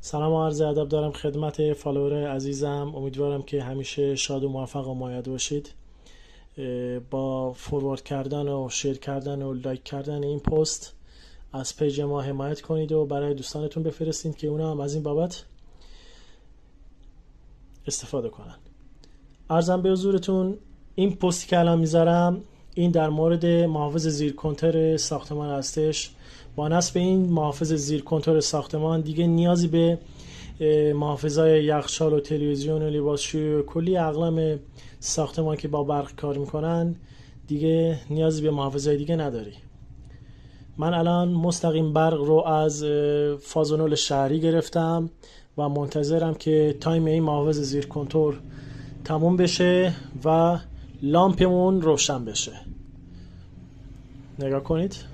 سلام و عرض ادب دارم خدمت فالوور عزیزم. امیدوارم که همیشه شاد و موفق و مایه باشید. با فوروارد کردن و شیر کردن و لایک کردن این پست از پیج ما حمایت کنید و برای دوستانتون بفرستید که اونا هم از این بابت استفاده کنن. عرضم به حضورتون این پستی که الان میذارم این در مورد محافظ زیر کنتور ساختمان هستش. با نصب این محافظ زیر کنتور ساختمان دیگه نیازی به محافظای یخچال و تلویزیون و لباسشویی و کلی اقلام ساختمان که با برق کار میکنن دیگه نیازی به محافظای دیگه نداری. من الان مستقیم برق رو از فازونول شهری گرفتم و منتظرم که تایم این محافظ زیر کنتور تموم بشه و لامپمون روشن بشه. نگاه کنید.